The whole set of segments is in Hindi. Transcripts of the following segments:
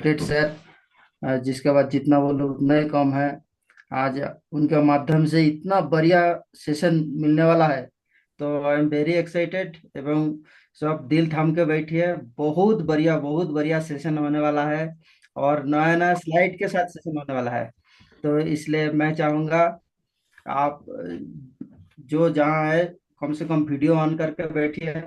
Great sir. जिसके बाद जितना बोलो उतना ही कम है। आज उनके माध्यम से इतना बढ़िया सेशन मिलने वाला है, तो आई एम वेरी एक्साइटेड। एवं सब दिल थाम के बैठिए, बहुत बढ़िया सेशन होने वाला है। और नया नया स्लाइड के साथ सेशन होने वाला है। तो इसलिए मैं चाहूँगा आप जो जहाँ है कम से कम वीडियो ऑन करके बैठिए।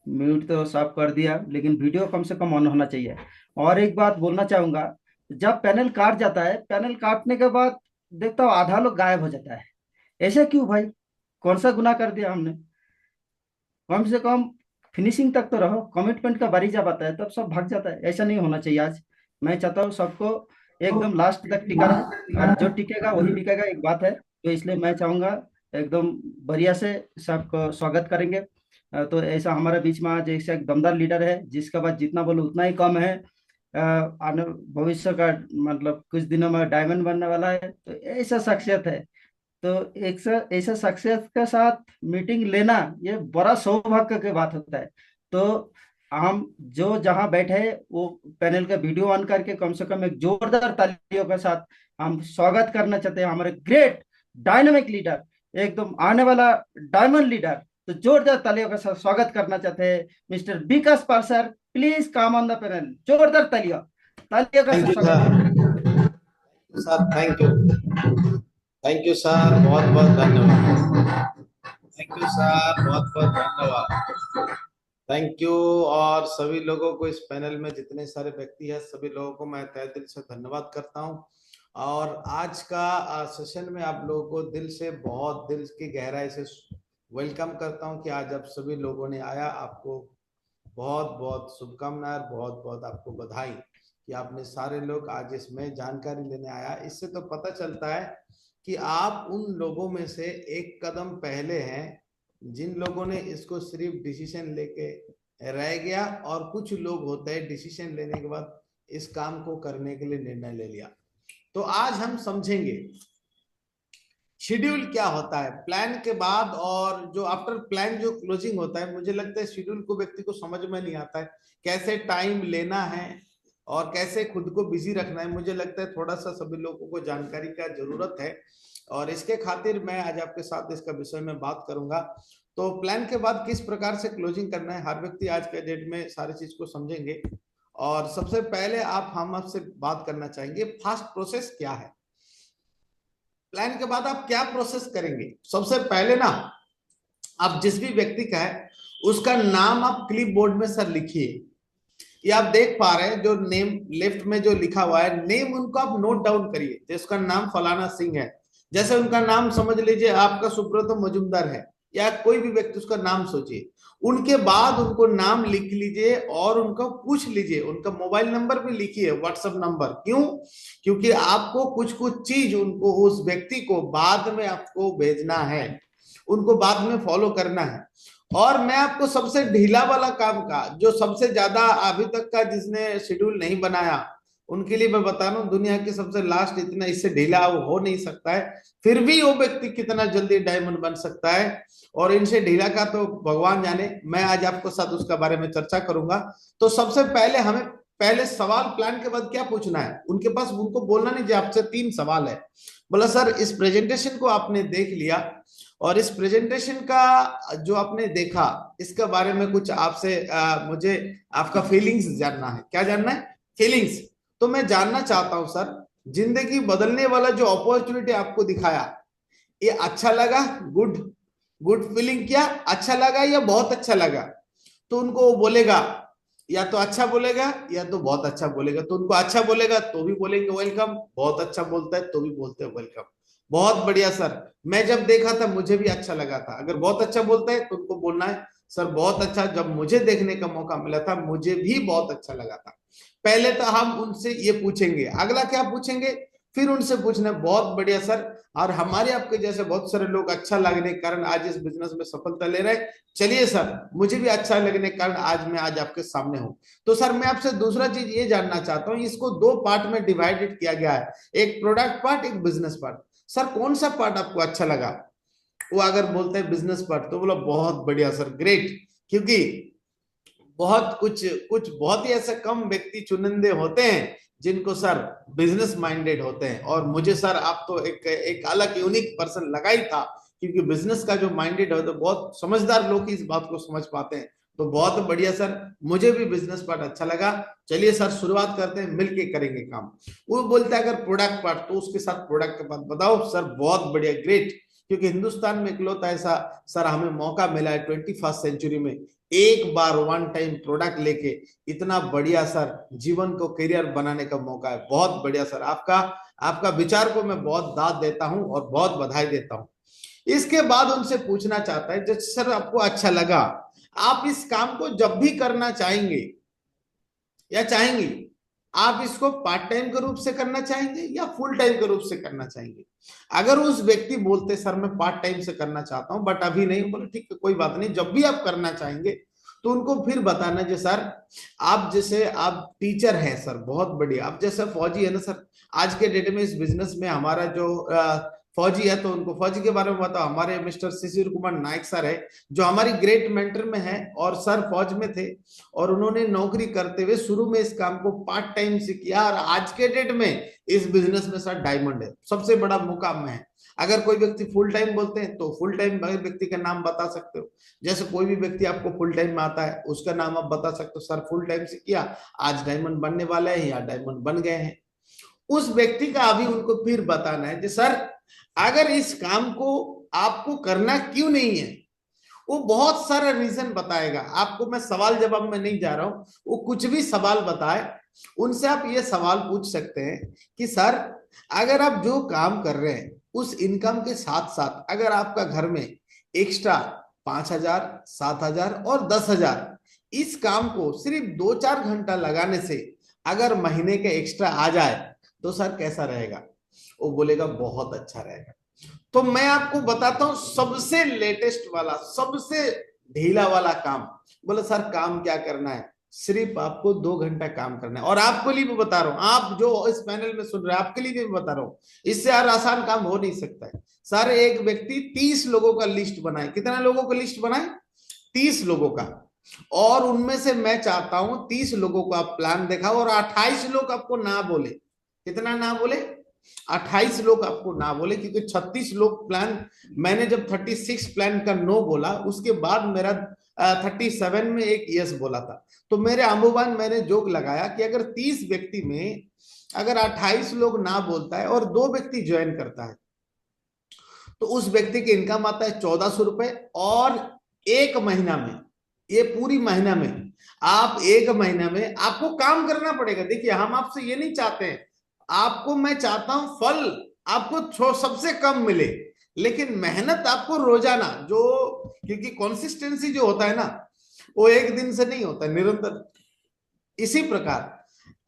म्यूट तो सब कर दिया, लेकिन वीडियो कम से कम ऑन होना चाहिए। और एक बात बोलना चाहूंगा, जब पैनल काट जाता है, पैनल काटने के बाद देखता हूँ आधा लोग गायब हो जाता है। ऐसा क्यों भाई? कौन सा गुनाह कर दिया हमने? कम से कम फिनिशिंग तक तो रहो। कमिटमेंट का बारी जब आता है तब सब भाग जाता है। ऐसा नहीं होना चाहिए। आज मैं चाहता हूँ सबको एकदम लास्ट तक टिका रहे, और जो टिकेगा वही बिकेगा, एक बात है। तो इसलिए मैं चाहूंगा एकदम बढ़िया से सबको स्वागत करेंगे। तो ऐसा हमारे बीच में आज ऐसा एक दमदार लीडर है जिसका बात जितना बोलो उतना ही कम है। आने भविष्य का मतलब कुछ दिनों में डायमंड बनने वाला है, तो ऐसा शख्सियत है। तो एक ऐसा शख्सियत के साथ मीटिंग लेना ये बड़ा सौभाग्य की बात होता है। तो हम जो जहां बैठे हैं वो पैनल का वीडियो ऑन करके कम से कम एक जोरदार तालियों के साथ हम स्वागत करना चाहते हैं हमारे ग्रेट डायनामिक लीडर, एकदम आने वाला डायमंड लीडर। तो जोरदार तालियों के साथ स्वागत करना चाहते हैं mister Vikas Pal sir. Please come on the panel. जोरदार तालियों, तालियों का थैंक यू स्वागत सर। करें। Sir thank you. Thank you sir, बहुत बहुत धन्यवाद। थैंक यू सर, बहुत बहुत धन्यवाद। Thank you. और सभी लोगों को, इस पैनल में जितने सारे व्यक्ति हैं सभी लोगों को मैं तहे दिल से धन्यवाद करता हूं। और आज का सेशन में आप लोगों को दिल से, बहुत दिल की गहराई से वेलकम करता हूं कि आज आप सभी लोगों ने आया। आपको बहुत बहुत शुभकामनाएं, बहुत बहुत आपको बधाई कि आपने सारे लोग आज इसमें जानकारी लेने आया। इससे तो पता चलता है कि आप उन लोगों में से एक कदम पहले हैं जिन लोगों ने इसको सिर्फ डिसीजन लेके रह गया, और कुछ लोग होते हैं डिसीजन लेने के बाद इस काम को करने के लिए निर्णय ले लिया। तो आज हम समझेंगे शेड्यूल क्या होता है प्लान के बाद, और जो आफ्टर प्लान जो क्लोजिंग होता है। मुझे लगता है शेड्यूल को व्यक्ति को समझ में नहीं आता है, कैसे टाइम लेना है और कैसे खुद को बिजी रखना है। मुझे लगता है थोड़ा सा सभी लोगों को जानकारी का जरूरत है, और इसके खातिर मैं आज आपके साथ इसका विषय में बात करूंगा। तो प्लान के बाद किस प्रकार से क्लोजिंग करना है, हर व्यक्ति आज के डेट में सारी चीज को समझेंगे। और सबसे पहले हम आपसे बात करना चाहेंगे, फास्ट प्रोसेस क्या है। प्लान के बाद आप क्या प्रोसेस करेंगे। सबसे पहले ना, आप जिस भी व्यक्ति का है उसका नाम आप क्लिप बोर्ड में सर लिखिए। ये आप देख पा रहे हैं जो नेम लेफ्ट में जो लिखा हुआ है नेम, उनको आप नोट डाउन करिए। तो उसका नाम फलाना सिंह है, जैसे उनका नाम समझ लीजिए आपका सुब्रत मजुमदार है, या कोई भी व्यक्ति उसका नाम सोचिए। उनके बाद उनको नाम लिख लीजिए और उनको पूछ लीजिए, उनका मोबाइल नंबर भी लिखिए, व्हाट्सएप नंबर। क्यों? क्योंकि आपको कुछ कुछ चीज उनको, उस व्यक्ति को बाद में आपको भेजना है, उनको बाद में फॉलो करना है। और मैं आपको सबसे ढीला वाला काम का, जो सबसे ज्यादा अभी तक का जिसने शेड्यूल नहीं बनाया उनके लिए मैं बता रहा हूं, दुनिया की सबसे लास्ट, इतना इससे ढीला वो हो नहीं सकता है। फिर भी वो व्यक्ति कितना जल्दी डायमंड बन सकता है, और इनसे ढीला का तो भगवान जाने। मैं आज आपको साथ उसका बारे में चर्चा करूंगा। तो सबसे पहले हमें पहले सवाल प्लान के बाद क्या पूछना है उनके पास, उनको बोलना नहीं जी आपसे 3 सवाल है। बोला सर इस प्रेजेंटेशन को आपने देख लिया, और इस प्रेजेंटेशन का जो आपने देखा इसके बारे में कुछ आपसे मुझे आपका फीलिंग्स जानना है। क्या जानना है? फीलिंग्स। तो मैं जानना चाहता हूं सर, जिंदगी बदलने वाला जो अपॉर्चुनिटी आपको दिखाया, ये अच्छा लगा? गुड, गुड फीलिंग किया? अच्छा लगा या बहुत अच्छा लगा? तो उनको वो बोलेगा, या तो अच्छा बोलेगा या तो बहुत अच्छा बोलेगा। तो उनको अच्छा बोलेगा तो भी बोलेंगे वेलकम, बहुत अच्छा बोलता है तो भी बोलते हैं वेलकम। बहुत बढ़िया सर, मैं जब देखा था मुझे भी अच्छा लगा था। अगर बहुत अच्छा बोलता है तो उनको बोलना है सर बहुत अच्छा, जब मुझे देखने का मौका मिला था मुझे भी बहुत अच्छा लगा था। पहले तो हम उनसे ये पूछेंगे, अगला क्या पूछेंगे, फिर उनसे पूछना बहुत बढ़िया सर, और हमारे आपके जैसे बहुत सारे लोग अच्छा लगने के कारण आज इस बिजनेस में सफलता ले रहे हैं। चलिए सर, मुझे भी अच्छा लगने के कारण आज मैं आज आपके सामने हूं। तो सर मैं आपसे दूसरा चीज ये जानना चाहता हूँ, इसको 2 पार्ट में डिवाइडेड किया गया है, एक प्रोडक्ट पार्ट, एक बिजनेस पार्ट। सर कौन सा पार्ट आपको अच्छा लगा? वो अगर बोलते हैं बिजनेस पार्ट तो बोला बहुत बढ़िया सर, ग्रेट। क्योंकि बहुत कुछ कुछ बहुत ही ऐसे कम व्यक्ति चुनिंदे होते हैं जिनको सर बिजनेस माइंडेड होते हैं। और मुझे सर आप तो एक अलग यूनिक पर्सन लगा ही था, क्योंकि बिजनेस का जो माइंडेड है तो बहुत समझदार लोग ही इस बात को समझ पाते हैं। तो बहुत बढ़िया सर, मुझे भी बिजनेस पार्ट अच्छा लगा। चलिए सर शुरुआत करते हैं, मिलके करेंगे काम। वो बोलता है अगर प्रोडक्ट पार्ट, तो उसके साथ प्रोडक्ट के बाद बताओ सर। बहुत बढ़िया, ग्रेट। क्योंकि हिंदुस्तान में इकलौता ऐसा सर हमें मौका मिला है 21st सेंचुरी में, एक बार वन टाइम प्रोडक्ट लेके इतना बढ़िया सर जीवन को करियर बनाने का मौका है। बहुत बढ़िया सर, आपका आपका विचार को मैं बहुत दाद देता हूं और बहुत बधाई देता हूं। इसके बाद उनसे पूछना चाहता है, जैसे सर आपको अच्छा लगा, आप इस काम को जब भी करना चाहेंगे या चाहेंगी, आप इसको पार्ट टाइम के रूप से करना चाहेंगे या फुल टाइम के रूप से करना चाहेंगे? अगर उस व्यक्ति बोलते सर मैं पार्ट टाइम से करना चाहता हूं बट अभी नहीं, बोले ठीक है कोई बात नहीं, जब भी आप करना चाहेंगे तो उनको फिर बताना जो सर आप जैसे आप टीचर हैं सर, बहुत बढ़िया, आप जैसे फौजी है ना सर। आज के डेट में इस बिजनेस में हमारा जो फौजी है, तो उनको फौजी के बारे में बताओ। हमारे मिस्टर शिशिर कुमार नायक सर है, जो हमारी ग्रेट मेंटर में है, और सर फौज में थे और उन्होंने नौकरी करते हुए शुरू में इस काम को पार्ट टाइम से किया, और आज के डेट में इस बिजनेस में सर डायमंड है, सबसे बड़ा मुकाम में है। अगर कोई व्यक्ति फुल टाइम बोलते हैं तो फुल टाइम व्यक्ति का नाम बता सकते हो। जैसे कोई भी व्यक्ति आपको फुल टाइम में आता है उसका नाम आप बता सकते हो, सर फुल टाइम से किया, आज डायमंड बनने वाला है या डायमंड बन गए हैं। उस व्यक्ति का अभी उनको फिर बताना है कि सर अगर इस काम को आपको करना क्यों नहीं है, वो बहुत सारा रीजन बताएगा आपको। मैं सवाल जवाब में नहीं जा रहा हूं, वो कुछ भी सवाल बताए, उनसे आप ये सवाल पूछ सकते हैं कि सर अगर आप जो काम कर रहे हैं उस इनकम के साथ साथ अगर आपका घर में एक्स्ट्रा 5,000, 7,000 और 10,000, इस काम को सिर्फ 2-4 घंटा लगाने से अगर महीने के एक्स्ट्रा आ जाए तो सर कैसा रहेगा? वो बोलेगा बहुत अच्छा रहेगा। तो मैं आपको बताता हूं सबसे लेटेस्ट वाला, सबसे ढीला वाला काम। बोले सर काम क्या करना है? सिर्फ आपको 2 घंटा काम करना है। और आपके लिए भी बता रहा हूं, आप जो इस पैनल में सुन रहे हैं आपके लिए भी बता रहा हूं, इससे और आसान काम हो नहीं सकता है। सर एक व्यक्ति 30 लोगों का लिस्ट बनाए। कितना लोगों का लिस्ट बनाए? 30 लोगों का। और उनमें से मैं चाहता हूं 30 लोगों को आप प्लान दिखाओ और 28 लोग आपको ना बोले। कितना ना बोले? 28 लोग आपको ना बोले, क्योंकि 36 लोग प्लान, मैंने जब 36 प्लान का नो बोला उसके बाद मेरा 37 में एक यस बोला था। तो मेरे अमूमन मैंने जोक लगाया कि अगर 30 व्यक्ति में अगर 28 लोग ना बोलता है और 2 व्यक्ति ज्वाइन करता है तो उस व्यक्ति की इनकम आता है 1,400 रुपए। और एक महीना में, ये पूरी महीना में, आप एक महीना में आपको काम करना पड़ेगा। देखिए हम आपसे ये नहीं चाहते हैं, आपको मैं चाहता हूं फल आपको सबसे कम मिले, लेकिन मेहनत आपको रोजाना जो, क्योंकि कंसिस्टेंसी जो होता है ना वो एक दिन से नहीं होता, निरंतर। इसी प्रकार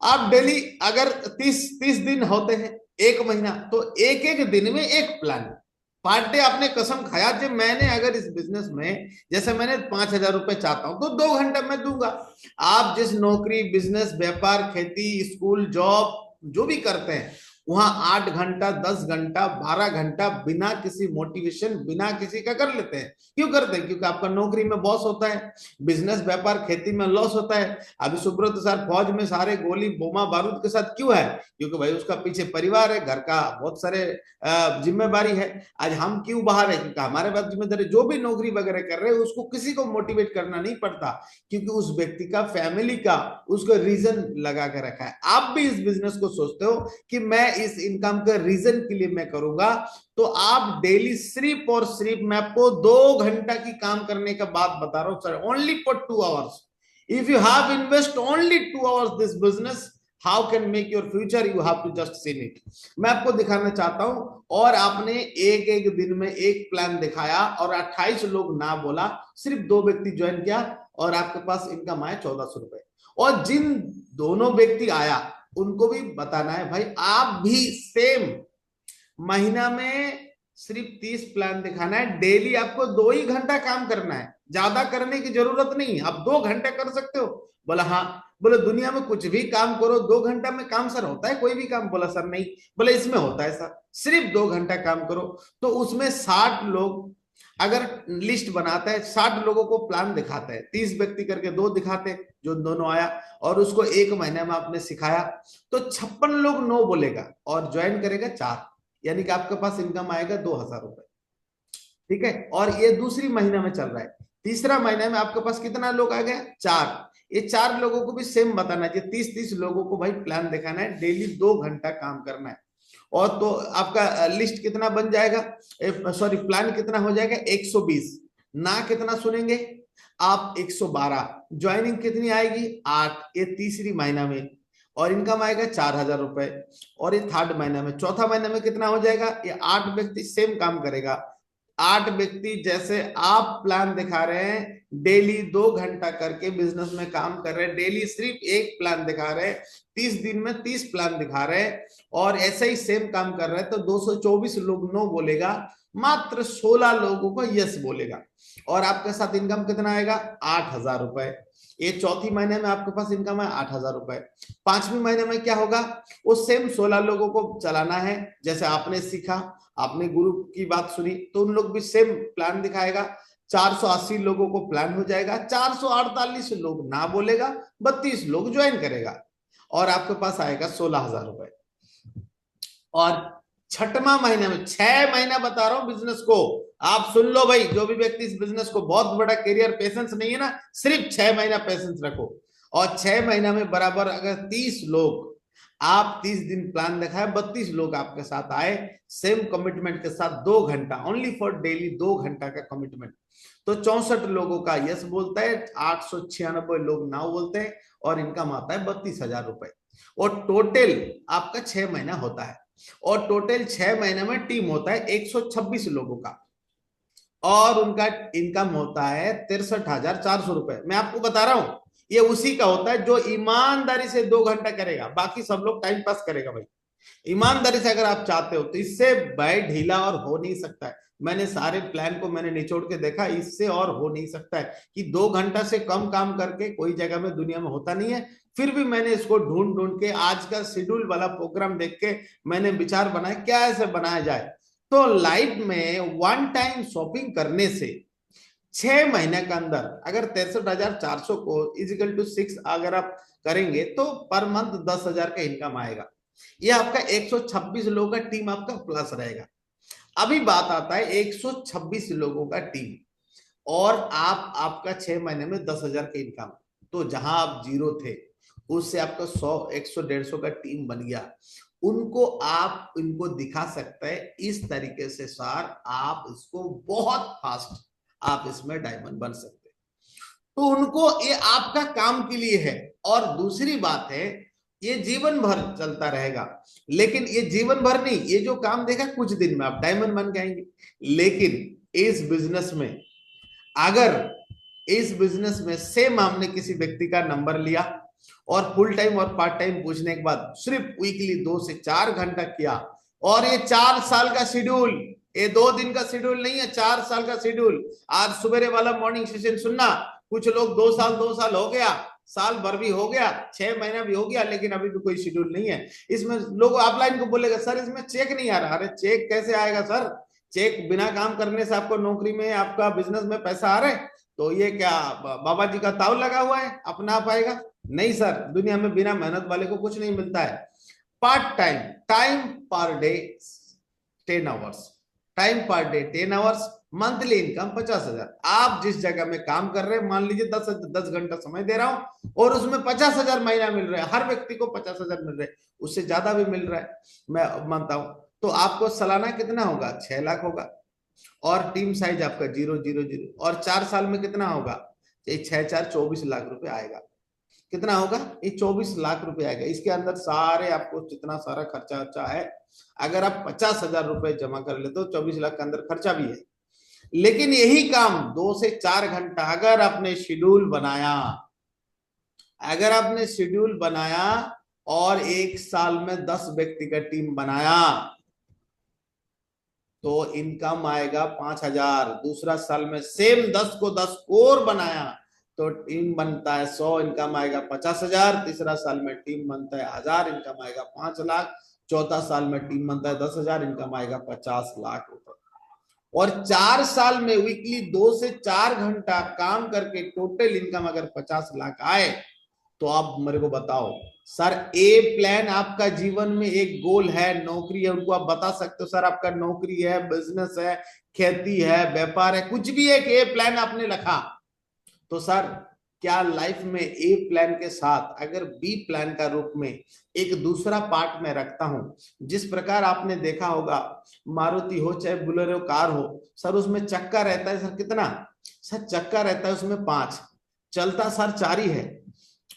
आप डेली अगर 30 दिन होते हैं एक महीना, तो एक एक दिन में एक प्लान। पार्ट डे आपने कसम खाया जब मैंने अगर इस बिजनेस में, जैसे मैंने 5,000 रुपए चाहता हूं तो 2 घंटा मैं दूंगा। आप जिस नौकरी, बिजनेस, व्यापार, खेती, स्कूल, जॉब जो भी करते हैं वहां 8 घंटा, 10 घंटा, 12 घंटा बिना किसी मोटिवेशन, बिना किसी का कर लेते हैं। क्यों करते हैं? क्योंकि आपका नौकरी में बॉस होता है, बिजनेस, व्यापार, खेती में लॉस होता है। अभी सुब्रत सर फौज में सारे गोली बोमा बारूद के साथ क्यों है? क्योंकि भाई उसका पीछे परिवार है, घर का बहुत सारे जिम्मेवारी है। आज हम क्यों बाहर है? क्योंकि हमारे पास जिम्मेदारी, जो भी नौकरी वगैरह कर रहे हैं उसको किसी को मोटिवेट करना नहीं पड़ता, क्योंकि उस व्यक्ति का, फैमिली का उसको रीजन लगा के रखा है। आप भी इस बिजनेस को सोचते हो कि मैं इस इनकम के रीजन के लिए मैं करूंगा, तो आप डेली सिर्फ और सिर्फ, मैं आपको 2 घंटा की काम करने का बात बता रहा हूं sir, only for 2 hours. If you have invest only 2 hours this business, how can make your future, you have to just seen it. मैं आपको दिखाना चाहता हूं। और आपने एक एक दिन में एक प्लान दिखाया और 28 लोग ना बोला, सिर्फ 2 व्यक्ति ज्वाइन किया और आपके पास इनकम आया 1,400 रुपए। और जिन दोनों व्यक्ति आया उनको भी बताना है भाई आप भी सेम महीना में सिर्फ 30 प्लान दिखाना है। डेली आपको 2 ही घंटा काम करना है, ज्यादा करने की जरूरत नहीं है। आप 2 घंटे कर सकते हो? बोला हाँ। बोले दुनिया में कुछ भी काम करो 2 घंटा में काम सर होता है कोई भी काम? बोला सर नहीं। बोले इसमें होता है सर, सिर्फ 2 घंटा काम करो। तो उसमें 60 लोग अगर लिस्ट बनाता है, 60 लोगों को प्लान दिखाता है, 30 व्यक्ति करके 2 दिखाते हैं, जो दोनों आया, और उसको 1 महीने में आपने सिखाया, तो 56 लोग नो बोलेगा और ज्वाइन करेगा 4, यानी कि आपके पास इनकम आएगा 2,000 रुपए। ठीक है, और ये दूसरी महीने में चल रहा है। तीसरा महीने में आपके पास कितना लोग आ गए? 4। ये 4 लोगों को भी सेम बताना है, 30-30 लोगों को भाई प्लान दिखाना है, डेली 2 घंटा काम करना है। और तो आपका लिस्ट कितना बन जाएगा, सॉरी प्लान कितना हो जाएगा? 120। ना कितना सुनेंगे आप? 112। ज्वाइनिंग कितनी आएगी? 8, ये तीसरी महीना में। और इनकम आएगा 4,000 रुपए। और ये थर्ड महीना में। चौथा महीना में कितना हो जाएगा? ये 8 व्यक्ति सेम काम करेगा। 8 व्यक्ति जैसे आप प्लान दिखा रहे हैं, डेली 2 घंटा करके बिजनेस में काम कर रहे हैं, डेली सिर्फ एक प्लान दिखा रहे हैं, 30 दिन में 30 प्लान दिखा रहे हैं, और ऐसे ही सेम काम कर रहे हैं, तो 224 लोग नो बोलेगा, मात्र 16 लोगों को यस बोलेगा। और आपके साथ इनकम कितना आएगा? 8,000 रुपए। ये चौथी महीने में आपके पास इनकम है 8,000 रुपए। पांचवी महीने में क्या होगा? वो सेम 16 लोगों को चलाना है, जैसे आपने सीखा, आपने गुरु की बात सुनी, तो उन लोग भी सेम प्लान दिखाएगा। 480 लोगों को प्लान हो जाएगा, 448 लोग ना बोलेगा, 32 लोग ज्वाइन करेगा, और आपके पास आएगा 16,000 रुपए। और छठवां महीने में, 6 महीना बता रहा हूं बिजनेस को, आप सुन लो भाई, जो भी व्यक्ति इस बिजनेस को, बहुत बड़ा करियर, पेशेंस नहीं है ना, सिर्फ 6 महीना पेशेंस रखो। और 6 महीना में बराबर अगर 30 लोग, आप 30 दिन प्लान दिखाए, 32 लोग आपके साथ आए, सेम कमिटमेंट के साथ, 2 घंटा ओनली फॉर डेली, 2 घंटा का कमिटमेंट, तो 64 लोगों का यस बोलता है, 896 लोग ना बोलते हैं, और इनकम आता है 32,000 रुपए। और टोटल आपका 6 महीना होता है, और टोटल 6 महीने में टीम होता है 126 लोगों का, और उनका इनकम होता है 63,400 रुपए। मैं आपको बता रहा हूं, ये उसी का होता है जो ईमानदारी से 2 घंटा करेगा, बाकी सब लोग टाइम पास करेगा भाई। ईमानदारी से अगर आप चाहते हो तो इससे भाई ढीला और हो नहीं सकता है। मैंने सारे प्लान को मैंने निचोड़ के देखा, इससे और हो नहीं सकता है कि 2 घंटा से कम काम करके कोई जगह में दुनिया में होता नहीं है। फिर भी मैंने इसको ढूंढ ढूंढ के आज का शेड्यूल वाला प्रोग्राम देख के मैंने विचार बनाया क्या ऐसे बनाया जाए। तो लाइफ में वन टाइम शॉपिंग करने से 6 महीने के अंदर अगर 63,400 को इजिकल टू 6 अगर आप करेंगे तो पर मंथ 10,000 का इनकम आएगा। ये आपका 126 लोगों का टीम आपका प्लस रहेगा। अभी बात आता है 126 लोगों का टीम, और आप आपका 6 महीने में 10,000 का इनकम, तो जहां आप जीरो थे उससे आपका 100, 100, 150 का टीम बन गया। उनको आप इनको दिखा सकते हैं इस तरीके से, सर आप इसको बहुत फास्ट आप इसमें डायमंड बन सकते हैं। तो उनको ये आपका काम के लिए है। और दूसरी बात है, ये जीवन भर चलता रहेगा, लेकिन ये जीवन भर नहीं, ये जो काम देखा कुछ दिन में आप डायमंड बन जाएंगे। लेकिन इस बिजनेस में, अगर इस बिजनेस में सेम हमने किसी व्यक्ति का नंबर लिया और फुल टाइम और पार्ट टाइम पूछने के बाद सिर्फ वीकली 2 से 4 घंटा किया, और ये 4 साल का शेड्यूल, ये 2 दिन का शेड्यूल नहीं है, 4 साल का शेड्यूल। आज सवेरे वाला मॉर्निंग सेशन सुनना, कुछ लोग 2 साल हो गया, साल भर भी हो गया, 6 महीना भी हो गया, लेकिन अभी भी कोई शेड्यूल नहीं है। इसमें लोग ऑफलाइन को बोलेगा सर इसमें चेक नहीं आ रहा। अरे चेक कैसे आएगा सर? चेक बिना काम करने से आपको नौकरी में, आपका बिजनेस में पैसा आ रहा है, तो ये क्या बाबा जी का ताव लगा हुआ है अपना आप आएगा? नहीं सर, दुनिया में बिना मेहनत वाले को कुछ नहीं मिलता है। Part time, time per day 10 hours, time per day 10 hours, monthly income 50,000। आप जिस जगह में काम कर रहे हैं, मान लीजिए 10 घंटा समय दे रहा हूं और उसमें 50,000 महीना मिल रहा है, हर व्यक्ति को 50,000 मिल रहे हैं, उससे ज्यादा भी मिल रहा है, मैं मानता हूं। तो आपको सालाना कितना होगा? 6 लाख होगा। और टीम साइज आपका 0, 0, 0, और 4 साल में कितना होगा? 6, 4, 24 लाख रुपए आएगा। कितना होगा? ये 24 लाख रुपए आएगा। इसके अंदर सारे आपको जितना सारा खर्चा वर्चा है, अगर आप 50,000 रुपए जमा कर लेते हो, 24 लाख के अंदर खर्चा भी है। लेकिन यही काम 2 से 4 घंटा अगर आपने शेड्यूल बनाया, अगर आपने शेड्यूल बनाया और 1 साल में 10 व्यक्ति का टीम बनाया, तो इनकम आएगा 5,000। दूसरा साल में सेम 10 को 10 कोर बनाया तो टीम बनता है 100, इनकम आएगा 50,000। तीसरा साल में टीम बनता है 1,000, इनकम आएगा 5 लाख। चौथा साल में टीम बनता है 10,000, इनकम आएगा 50 लाख रुपए। और 4 साल में वीकली 2 से 4 घंटा काम करके टोटल इनकम अगर 50 लाख आए, तो आप मेरे को बताओ सर, ए प्लान आपका जीवन में एक गोल है, नौकरी है, उनको आप बता सकते हो सर आपका नौकरी है, बिजनेस है, खेती है, व्यापार है, कुछ भी एक ए प्लान आपने रखा, तो सर क्या लाइफ में ए प्लान के साथ अगर बी प्लान का रूप में एक दूसरा पार्ट में रखता हूं, जिस प्रकार आपने देखा होगा मारुति हो चाहे बुलेरो कार हो सर, उसमें चक्का रहता है सर कितना, सर चक्का रहता है उसमें 5, चलता सर 4 ही है।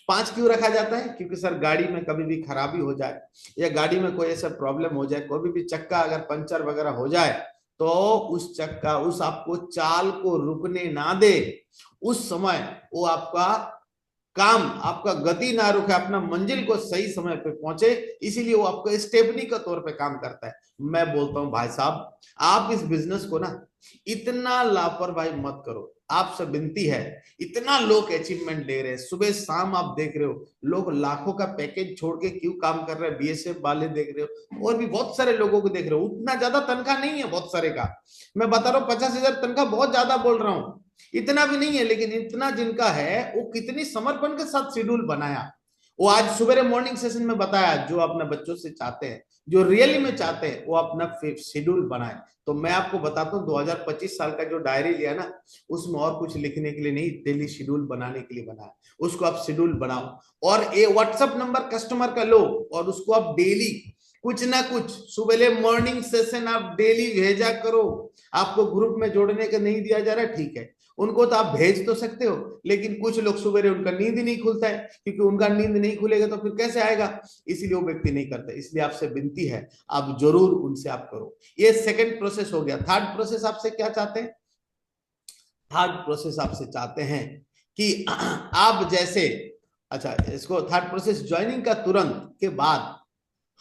5 क्यों रखा जाता है? क्योंकि सर गाड़ी में कभी भी खराबी हो जाए या गाड़ी में कोई ऐसा प्रॉब्लम हो जाए, कोई भी चक्का अगर पंचर वगैरह हो जाए, तो उस चक्का उस आपको चाल को रुकने ना दे, उस समय वो आपका काम, आपका गति ना रुके, अपना मंजिल को सही समय पे पहुंचे, इसीलिए वो आपको स्टेपनी का तौर पे काम करता है। मैं बोलता हूं भाई साहब, आप इस बिजनेस को ना इतना लापरवाही मत करो, आपसे विनती है। इतना लोग अचीवमेंट ले रहे हैं, सुबह शाम आप देख रहे हो लोग लाखों का पैकेज छोड़ के क्यों काम कर रहे हैं, बीएसएफ वाले देख रहे हो, और भी बहुत सारे लोगों को देख रहे हो। उतना ज्यादा तनख्वाह नहीं है बहुत सारे का, मैं बता रहा हूँ 50,000 तनख्वाह बहुत ज्यादा बोल रहा हूँ, इतना भी नहीं है, लेकिन इतना जिनका है वो कितनी समर्पण के साथ शेड्यूल बनाया। वो आज सुबह मॉर्निंग सेशन में बताया, जो अपने बच्चों से चाहते हैं, जो रियली में चाहते हैं, वो अपना शेड्यूल बनाए। तो मैं आपको बताता हूँ 2025 साल का जो डायरी लिया ना, उसमें और कुछ लिखने के लिए नहीं, डेली शेड्यूल बनाने के लिए बनाया। उसको आप शेड्यूल बनाओ और ये व्हाट्सएप नंबर कस्टमर का लो और उसको आप डेली कुछ ना कुछ सुबह मॉर्निंग सेशन आप डेली भेजा करो। आपको ग्रुप में जोड़ने का नहीं दिया जा रहा, ठीक है, उनको तो आप भेज तो सकते हो, लेकिन कुछ लोग सुबह उनका नींद नहीं खुलता है, क्योंकि उनका नींद नहीं खुलेगा तो फिर कैसे आएगा, इसीलिए वो व्यक्ति नहीं करते। इसलिए आपसे विनती है, आप जरूर उनसे आप करो। ये सेकंड प्रोसेस हो गया। थर्ड प्रोसेस आपसे क्या चाहते हैं? थर्ड प्रोसेस आपसे चाहते हैं कि आप जैसे, अच्छा इसको थर्ड प्रोसेस ज्वाइनिंग का तुरंत के बाद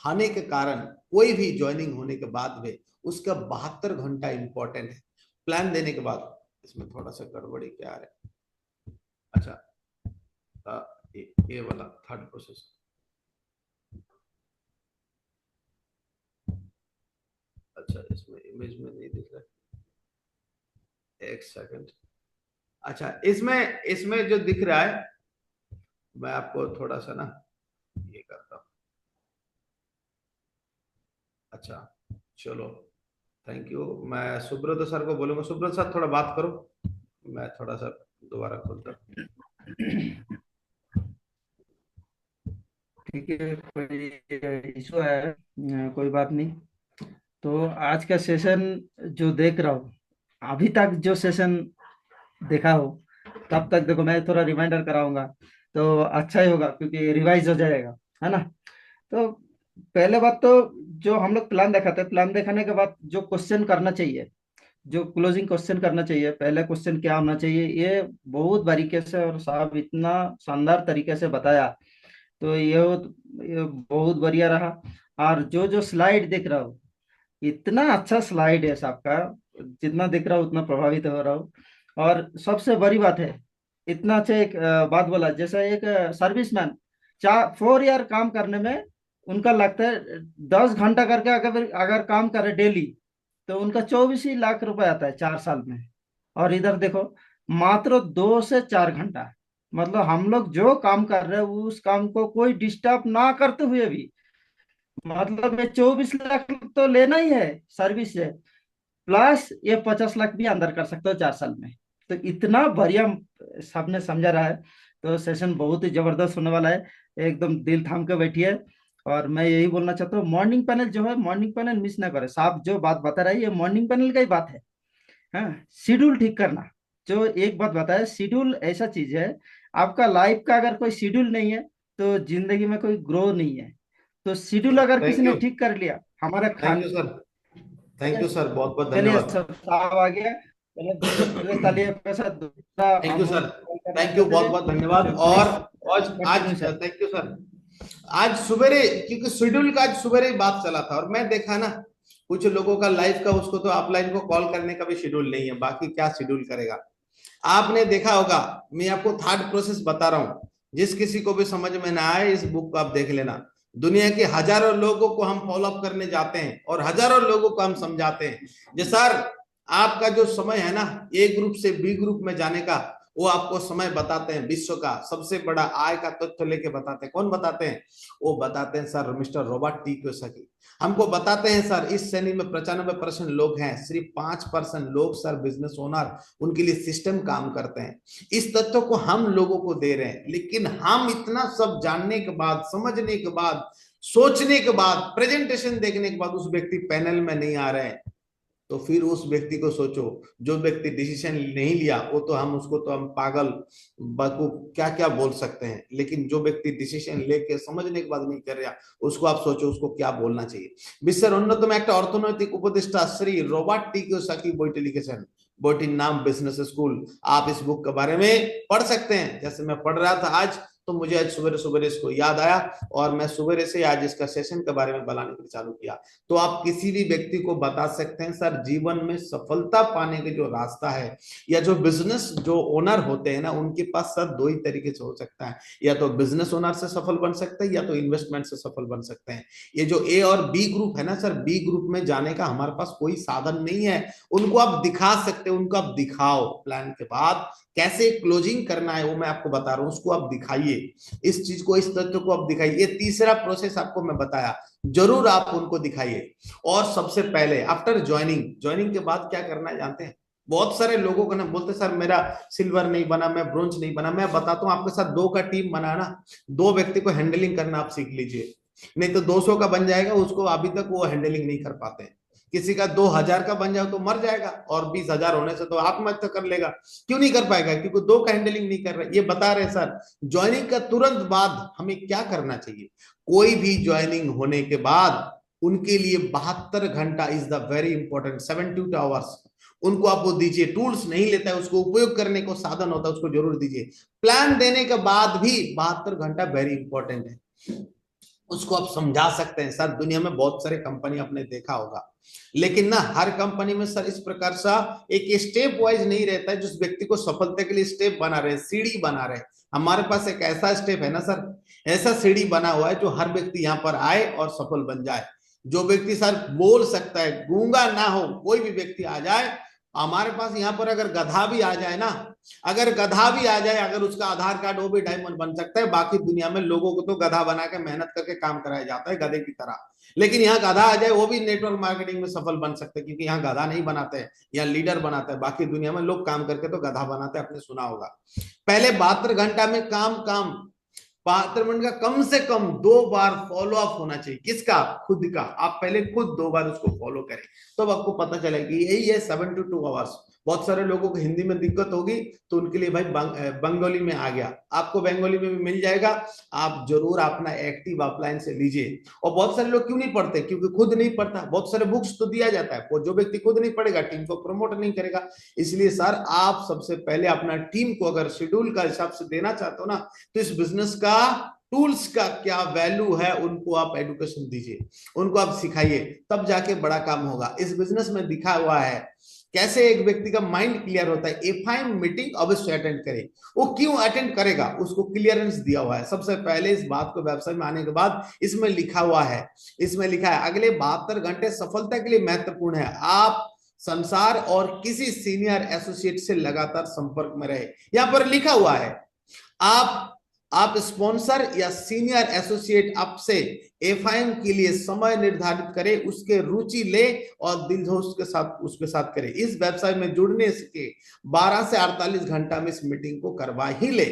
आने के कारण, कोई भी ज्वाइनिंग होने के बाद में उसका 72 घंटा इंपॉर्टेंट है प्लान देने के बाद। इसमें थोड़ा सा गड़बड़ी क्या है, अच्छा ये वाला थर्ड प्रोसेस, अच्छा इसमें इमेज में नहीं दिख रहा, एक सेकंड। अच्छा इसमें इसमें जो दिख रहा है, मैं आपको थोड़ा सा ना ये करता हूं। अच्छा चलो, थैंक यू। मैं सुब्रत सर को बोलूंगा, सुब्रत सर थोड़ा बात करो, मैं थोड़ा सा दोबारा खोलता हूं। ठीक है, कोई इशू है? कोई बात नहीं। तो आज का सेशन जो देख रहा हूँ, अभी तक जो सेशन देखा हो, तब तक देखो मैं थोड़ा रिमाइंडर कराऊंगा तो अच्छा ही होगा, क्योंकि रिवाइज हो जाएगा, है ना। तो पहले बात तो, जो हम लोग प्लान दिखाते हैं, प्लान दिखाने के बाद जो क्वेश्चन करना चाहिए, जो क्लोजिंग क्वेश्चन करना चाहिए, पहले क्वेश्चन क्या होना चाहिए, ये बहुत बारीकी से और साहब इतना शानदार तरीके से बताया। तो ये बहुत बढ़िया रहा। और जो जो स्लाइड देख रहा हूँ, इतना अच्छा स्लाइड है सबका, जितना देख रहा हूँ उतना प्रभावित हो रहा हूँ। और सबसे बड़ी बात है, इतना अच्छा एक बात बोला, जैसे एक सर्विसमैन 4 ईयर काम करने में उनका लगता है 10 घंटा करके, अगर अगर काम करे डेली, तो उनका 24 ही लाख रुपए आता है 4 साल में। और इधर देखो, मात्र 2 से 4 घंटा, मतलब हम लोग जो काम कर रहे हैं उस काम को कोई डिस्टर्ब ना करते हुए भी, मतलब ये 24 लाख तो लेना ही है सर्विस से, प्लस ये 50 लाख भी अंदर कर सकते हो 4 साल में। तो इतना बढ़िया सबने समझा रहा है। तो सेशन बहुत ही जबरदस्त होने वाला है, एकदम दिल थाम के बैठिए। और मैं यही बोलना चाहता हूँ, मॉर्निंग पैनल जो है, मॉर्निंग पैनल मिस ना करें। साहब जो बात बता रहा है, ये मॉर्निंग पैनल का ही बात है। हाँ, शेड्यूल ठीक करना, जो एक बात बताया, शेड्यूल ऐसा चीज है, आपका लाइफ का अगर कोई शेड्यूल नहीं है, तो जिंदगी में कोई ग्रो नहीं है। तो शेड्यूल अगर किसी थैंक ने यू, ठीक कर लिया, हमारा thank Khan. You sir, thank you sir, बहुत बहुत चलिए धन्यवाद। सब साहब आ गया, चलो जोरदार तालियां के साथ दूसरा थैंक यू हम सर, कॉल करना थैंक यू, चाहते बहुत हैं। बहुत धन्यवाद। तो और प्लीज आज continue sir. Thank you sir. आज सवेरे, क्योंकि शेड्यूल का आज सवेरे ही बात चला था और मैं देखा ना, कुछ लोगों का लाइफ का, उसको तो अपलाइन को कॉल करने का भी शेड्यूल नहीं है, बाकी क्या शेड्यूल करेगा। आपने देखा होगा, मैं आपको थर्ड प्रोसेस बता रहा हूं, जिस किसी को भी समझ में ना आए इस बुक को आप देख लेना। दुनिया के हजारों लोगों को हम फॉलो अप करने जाते हैं और हजारों लोगों को हम समझाते हैं, जो सर आपका जो समय है ना, ए ग्रुप से बी ग्रुप में जाने का, वो आपको समय बताते हैं, विश्व का सबसे बड़ा आय का तथ्य लेके बताते हैं। कौन बताते हैं? वो बताते हैं sir mister Robert T Kiyosaki. हमको बताते हैं सर इस श्रेणी में 95% लोग हैं, सिर्फ 5% लोग सर बिजनेस ओनर, उनके लिए सिस्टम काम करते हैं। इस तथ्य को हम लोगों को दे रहे हैं, लेकिन हम इतना सब जानने के बाद, समझने के बाद, सोचने के बाद, प्रेजेंटेशन देखने के बाद उस व्यक्ति पैनल में नहीं आ रहे हैं, तो फिर उस व्यक्ति को सोचो, जो व्यक्ति डिसीजन नहीं लिया वो तो हम उसको तो हम पागल बेवकूफ क्या क्या बोल सकते हैं, लेकिन जो व्यक्ति डिसीजन लेके समझने के बाद नहीं कर रहा, उसको आप सोचो उसको क्या बोलना चाहिए। বিশ্বের অন্যতম একটা অর্থনৈতিক উপদেষ্টা श्री रॉबर्ट टी कियोसाकी বইটি লিখেছেন, বইটির नाम बिजनेस स्कूल। आप इस बुक के बारे में पढ़ सकते हैं। जैसे मैं पढ़ रहा था आज, तो मुझे आज सुबह सुबह इसको याद आया और मैं सुबह से आज इसका सेशन के बारे में बनाने के लिए चालू किया। तो आप किसी भी व्यक्ति को बता सकते हैं सर जीवन में सफलता पाने के जो रास्ता है, या जो बिजनेस जो ओनर होते हैं ना, उनके पास सर दो ही तरीके से हो सकता है, या तो बिजनेस ओनर से सफल बन सकते हैं या तो इन्वेस्टमेंट से सफल बन सकते हैं। ये जो ए और बी ग्रुप है ना सर, बी ग्रुप में जाने का हमारे पास कोई साधन नहीं है। उनको आप दिखा सकते हैं, उनको आप दिखाओ, प्लान के बाद कैसे क्लोजिंग करना है वो मैं आपको बता रहा हूं, उसको आप दिखाइए, इस चीज को, इस तथ्य को आप दिखाइए। ये तीसरा प्रोसेस आपको मैं बताया, जरूर आप उनको दिखाइए। और सबसे पहले आफ्टर ज्वाइनिंग, ज्वाइनिंग के बाद क्या करना है जानते हैं? बहुत सारे लोगों को ना बोलते सर मेरा सिल्वर नहीं बना, मैं ब्रोंज नहीं बना। मैं बताता हूं आपके साथ, दो का टीम बना ना, दो व्यक्ति को हैंडलिंग करना आप सीख लीजिए, नहीं तो 200 का बन जाएगा, उसको अभी तक वो हैंडलिंग नहीं कर पाते हैं। किसी का 2000 का बन जाए तो मर जाएगा, और 20,000 होने से तो आत्महत्या कर लेगा। क्यों नहीं कर पाएगा? क्योंकि दो का हैंडलिंग नहीं कर रहे। ये बता रहे सर ज्वाइनिंग का तुरंत बाद हमें क्या करना चाहिए। कोई भी ज्वाइनिंग होने के बाद उनके लिए 72 घंटा is the very important, 72 hours उनको आप वो दीजिए। टूल्स नहीं लेता है, उसको उपयोग करने को साधन होता है, उसको जरूर दीजिए। प्लान देने के बाद भी 72 घंटा वेरी इंपॉर्टेंट है। उसको आप समझा सकते हैं सर, दुनिया में बहुत सारे कंपनी आपने देखा होगा, लेकिन ना हर कंपनी में सर इस प्रकार सा एक स्टेप वाइज नहीं रहता है, जिस व्यक्ति को सफलता के लिए स्टेप बना रहे, सीढ़ी बना रहे। हमारे पास एक ऐसा स्टेप है ना सर, ऐसा सीढ़ी बना हुआ है जो हर व्यक्ति यहाँ पर आए और सफल बन जाए। जो व्यक्ति सर बोल सकता है, गूंगा ना हो, कोई भी व्यक्ति आ जाए हमारे पास यहाँ पर, अगर गधा भी आ जाए ना, अगर गधा भी आ जाए, अगर उसका आधार कार्ड वो भी डायमंड बन सकता है। बाकी दुनिया में लोगों को तो गधा बना के मेहनत करके काम कराया जाता है गधे की तरह, लेकिन यहाँ गधा आ जाए वो भी नेटवर्क मार्केटिंग में सफल बन सकते हैं, क्योंकि यहाँ गधा नहीं बनाते हैं, यहाँ लीडर बनाते हैं। बाकी दुनिया में लोग काम करके तो गधा बनाते हैं, आपने सुना होगा। पहले 72 घंटा में काम काम 72 मिनट का कम से कम 2 बार फॉलो अप होना चाहिए। किसका? खुद का। आप पहले खुद 2 बार उसको फॉलो करें, तब आपको पता चलेगा कि यही है 72 आवर्स। बहुत सारे लोगों को हिंदी में दिक्कत होगी, तो उनके लिए भाई बंगाली में आ गया, आपको बंगाली में भी मिल जाएगा। आप जरूर अपना एक्टिव अपलाइन से लीजिए। और बहुत सारे लोग क्यों नहीं पढ़ते? क्योंकि खुद नहीं पढ़ता। बहुत सारे बुक्स तो दिया जाता है, वो जो व्यक्ति खुद नहीं पढ़ेगा टीम को प्रमोट नहीं करेगा। इसलिए सर आप सबसे पहले अपना टीम को अगर शेड्यूल का हिसाब से देना चाहते हो ना, तो इस बिजनेस का टूल्स का क्या वैल्यू है उनको आप एडुकेशन दीजिए, उनको आप सिखाइए, तब जाके बड़ा काम होगा। इस बिजनेस में दिखा हुआ है कैसे एक व्यक्ति का माइंड क्लियर होता है। एफआईएम मीटिंग अवश्य अटेंड करे। वो क्यों अटेंड करेगा? उसको क्लियरेंस दिया हुआ है। सबसे पहले इस बात को व्यवसाय में आने के बाद इसमें लिखा हुआ है, इसमें लिखा है अगले 72 घंटे सफलता के लिए महत्वपूर्ण है आप संसार और किसी सीनियर एसोसिएट से लगातार संपर्क में रहे। यहां पर लिखा हुआ है आप स्पॉन्सर या सीनियर एसोसिएट आपसे एफआईएम के लिए समय निर्धारित करें, उसके रुचि ले और दिलजोश के साथ उसके साथ करें। इस वेबसाइट में जुड़ने के 12 से 48 घंटा में इस मीटिंग को करवा ही ले।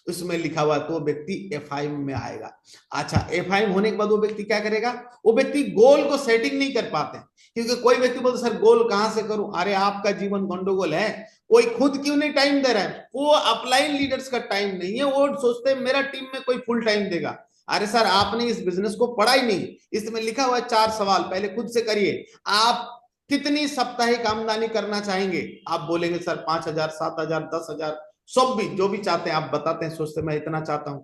उसमें लिखा हुआ तो व्यक्ति एफआईएम में आएगा। अच्छा, एफआईएम होने के बाद वो व्यक्ति क्या करेगा? वो व्यक्ति गोल को सेटिंग नहीं कर पाते, क्योंकि कोई व्यक्ति बोलते सर गोल कहां से करूं? अरे आपका जीवन गंडोगोल है, कोई खुद क्यों नहीं टाइम दे रहा है? वो अपलाइन लीडर्स का टाइम नहीं है, वो सोचते हैं मेरा टीम में कोई फुल टाइम देगा। अरे सर आपने इस बिजनेस को पढ़ा ही नहीं। इसमें लिखा हुआ है 4 सवाल, पहले खुद से करिए। आप कितनी साप्ताहिक आमदनी करना चाहेंगे? आप बोलेंगे सर 5,000, 7,000, 10,000, सब भी जो भी चाहते हैं आप बताते हैं, सोचते मैं इतना चाहता हूं।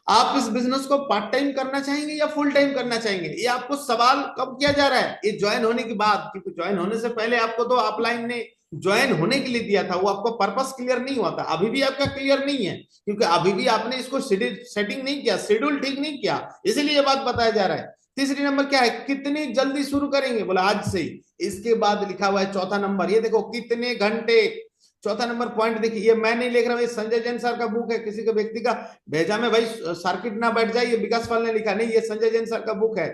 आप इस बिजनेस को पार्ट टाइम करना चाहेंगे या फुल टाइम करना चाहेंगे? ये आपको सवाल कब किया जा रहा है? ये ज्वाइन होने के बाद, क्योंकि ज्वाइन होने से पहले आपको तो अपलाइन ने ज्वाइन होने के लिए दिया था, वो आपको पर्पस क्लियर नहीं हुआ था। अभी भी आपका क्लियर नहीं है, क्योंकि अभी भी आपने इसको सेटिंग नहीं किया, शेड्यूल ठीक नहीं किया, इसलिए ये बात बताया जा रहा है। तीसरी नंबर क्या है? कितनी जल्दी शुरू करेंगे? बोला आज से ही। इसके बाद लिखा हुआ है चौथा नंबर, ये देखो कितने घंटे चौथा नंबर पॉइंट देखिए, ये मैं नहीं लिख रहा हूं, ये संजय जैन सर का बुक है, किसी के व्यक्ति का भेजा में भाई सर्किट ना बैठ जाए, ये विकास पाल ने लिखा नहीं, ये संजय जैन सर का बुक है।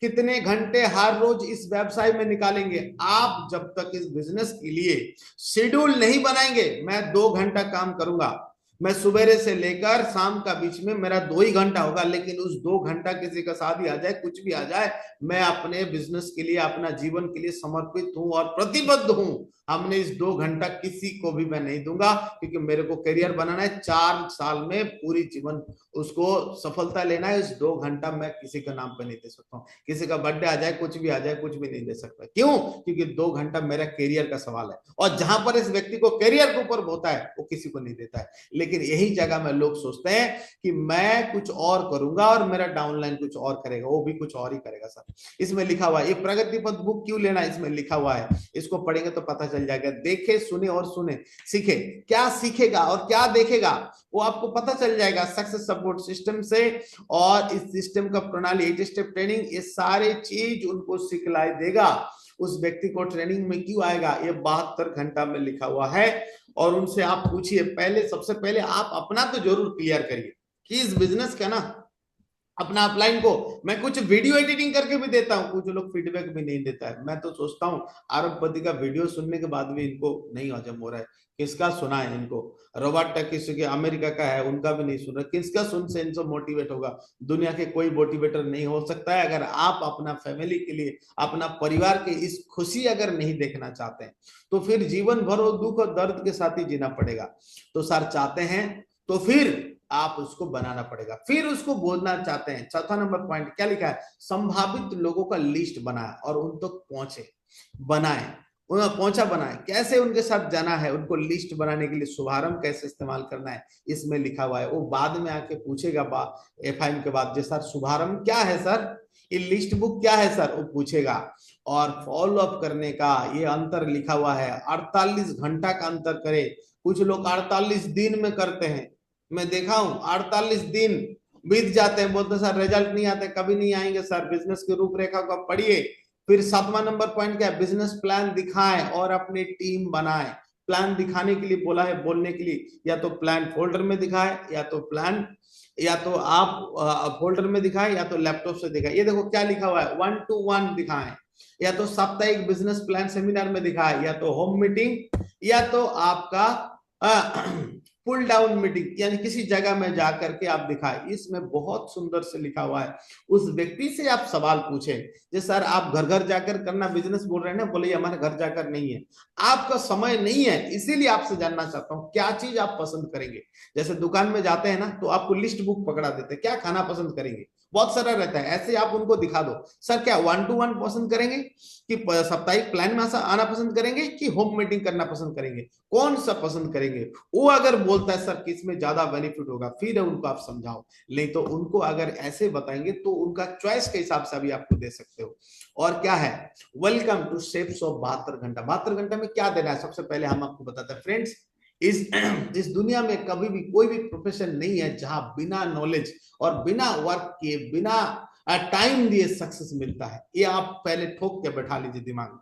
कितने घंटे हर रोज इस व्यवसाय में निकालेंगे आप? जब तक इस बिजनेस के लिए शेड्यूल नहीं बनाएंगे, मैं 2 घंटा काम करूंगा, मैं सुबेरे से लेकर शाम का बीच में मेरा 2 ही घंटा होगा, लेकिन उस 2 घंटा किसी का शादी आ जाए, कुछ भी आ जाए, मैं अपने बिजनेस के लिए, अपना जीवन के लिए समर्पित हूं और प्रतिबद्ध हूं। हमने इस 2 घंटा किसी को भी मैं नहीं दूंगा, क्योंकि मेरे को करियर बनाना है, 4 साल में पूरी जीवन उसको सफलता लेना है। इस 2 घंटा मैं किसी के नाम पे नहीं दे सकता हूँ, किसी का बर्थडे आ जाए, कुछ भी आ जाए, कुछ भी नहीं दे सकता। क्यों? क्योंकि 2 घंटा मेरा करियर का सवाल है, और जहां पर इस व्यक्ति को करियर के ऊपर होता है वो किसी को नहीं देता है। लेकिन यही जगह में लोग सोचते हैं कि मैं कुछ और करूंगा और मेरा डाउनलाइन कुछ और करेगा, वो भी कुछ और ही करेगा। सर इसमें लिखा हुआ है, ये प्रगति पथ बुक क्यों लेना, इसमें लिखा हुआ है, इसको पढ़ेंगे तो पता चल जाएगा। देखे, सुने और सुने, सीखे, क्या सीखेगा और क्या देखेगा वो आपको पता चल जाएगा सक्सेस सपोर्ट सिस्टम से। और इस सिस्टम का प्रणाली, 8 स्टेप ट्रेनिंग, ये सारे चीज उनको सिखलाई देगा। उस व्यक्ति को ट्रेनिंग में क्यों आएगा, ये 72 घंटा में लिखा हुआ है। और उनसे आप पूछिए, पहले सबसे पहले आप अपना तो जरूर क्लियर करिए कि इस बिजनेस का ना अपना अपलाइन को, मैं कुछ वीडियो एडिटिंग करके भी देता हूं, कुछ लोग फीडबैक भी नहीं देता है। मैं तो सोचता हूं अरबपति का वीडियो सुनने के बाद भी इनको नहीं हजम हो रहा है, किसका सुना है इनको? रोबोट टेक किसी के अमेरिका का है, उनका भी नहीं सुन रहा, किसका सुन से इनसे मोटिवेट होगा? दुनिया के कोई मोटिवेटर नहीं हो सकता है। अगर आप अपना फैमिली के लिए, अपना परिवार के इस खुशी अगर नहीं देखना चाहते हैं, तो फिर जीवन भर वो दुख और दर्द के साथ ही जीना पड़ेगा। तो सर चाहते हैं तो फिर आप उसको बनाना पड़ेगा, फिर उसको बोलना चाहते हैं। चौथा नंबर पॉइंट क्या लिखा है? संभावित लोगों का लिस्ट बनाए और उन तक पहुंचे, बनाए, उन्हें पहुंचा बनाए। कैसे उनके साथ जाना है, उनको लिस्ट बनाने के लिए शुभारंभ कैसे इस्तेमाल करना है, इसमें लिखा हुआ है। वो बाद में आके पूछेगा एफआईएम के बाद, सर शुभारंभ क्या है सर, ये लिस्ट बुक क्या है सर, वो पूछेगा। और फॉलो अप करने का ये अंतर लिखा हुआ है, 48 घंटा का अंतर करे। कुछ लोग 48 दिन में करते हैं, मैं देखा हूं 48 दिन बीत जाते हैं, बोलते सर रिजल्ट नहीं आते, कभी नहीं आएंगे सर। बिजनेस की रूपरेखा को पढ़िए। फिर 7वां नंबर पॉइंट क्या है? बिजनेस प्लान दिखाएं और अपनी टीम बनाएं। प्लान दिखाने के लिए बोला है, बोलने के लिए, या तो प्लान फोल्डर में दिखाए, या तो प्लान, या तो आप फोल्डर में दिखाए, या तो लैपटॉप से दिखाए। ये देखो क्या लिखा हुआ है, 1-to-1 दिखाएं, या तो साप्ताहिक बिजनेस प्लान सेमिनार में दिखाए, या तो होम मीटिंग, या तो आपका पुल डाउन मीटिंग, यानी किसी जगह में जाकर के आप दिखाए। इसमें बहुत सुंदर से लिखा हुआ है। उस व्यक्ति से आप सवाल पूछें, जैसे सर आप घर घर जाकर करना बिजनेस बोल रहे हैं ना, बोले हमारे घर जाकर नहीं है, आपका समय नहीं है, इसीलिए आपसे जानना चाहता हूं क्या चीज आप पसंद करेंगे। जैसे दुकान में जाते हैं ना, तो आपको लिस्ट बुक पकड़ा देते हैं, क्या खाना पसंद करेंगे, बहुत सारा रहता है, ऐसे आप उनको दिखा दो। सर क्या 1-to-1 पसंद करेंगे, कि साप्ताहिक प्लान में आना पसंद करेंगे, कि होम मीटिंग करना पसंद करेंगे, कौन सा पसंद करेंगे? वो अगर बोलता है सर किसमें ज्यादा बेनिफिट होगा, फिर उनको आप समझाओ। नहीं तो उनको अगर ऐसे बताएंगे तो उनका चॉइस के हिसाब से भी आपको दे सकते हो। और क्या है? वेलकम टू शेप्स ऑफ 72 घंटा। 72 घंटा में क्या देना है, सबसे पहले हम आपको बताते हैं फ्रेंड्स। इस इस दुनिया में कभी भी कोई भी प्रोफेशन नहीं है जहां बिना नॉलेज और बिना वर्क किए, बिना टाइम दिए सक्सेस मिलता है। ये आप पहले ठोक के बैठा लीजिए दिमाग में।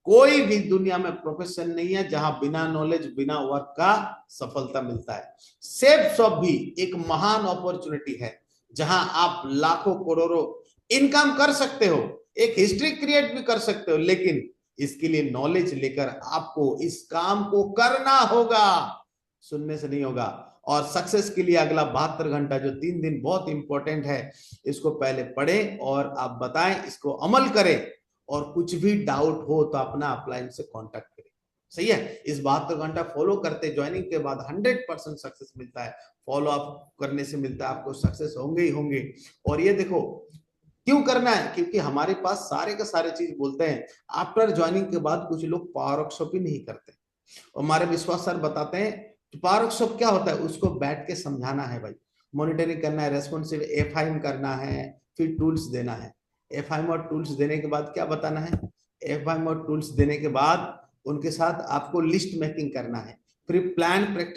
कोई भी दुनिया में प्रोफेशन नहीं है जहां बिना नॉलेज, बिना वर्क का सफलता मिलता है। सेफ शॉप भी एक महान अपॉर्चुनिटी है, जहां आप लाखों करोड़ों इनकम कर सकते हो, एक हिस्ट्री क्रिएट भी कर सकते हो, लेकिन इसके लिए नॉलेज लेकर आपको इस काम को करना होगा, सुनने से नहीं होगा। और सक्सेस के लिए अगला 72 घंटा, जो 3 दिन बहुत इंपॉर्टेंट है, इसको पहले पढ़ें और आप बताएं, इसको अमल करें। और कुछ भी डाउट हो तो अपना अपलाइन से कांटेक्ट करें। सही है? इस 72 घंटा फॉलो करते, ज्वाइनिंग के बाद 100% सक्सेस मिलता है। फॉलो अप करने से मिलता है, आपको सक्सेस होंगे ही होंगे। और ये देखो क्यों करना है, क्योंकि हमारे पास सारे के सारे चीज बोलते हैं। आफ्टर ज्वाइनिंग के बाद कुछ लोग पावर वर्कशॉप ही नहीं करते। हमारे विश्वास सर बताते हैं पावर वर्कशॉप क्या होता है, उसको बैठ के समझाना है भाई, मॉनिटरिंग करना है, रेस्पॉन्सिव एफआईएम करना है, फिर टूल्स देना है। एफआईएम और टूल्स देने के बाद क्या बताना है? एफआईएम और टूल्स देने के बाद उनके साथ आपको लिस्ट मेकिंग करना है, फिर प्लान प्रैक्टिस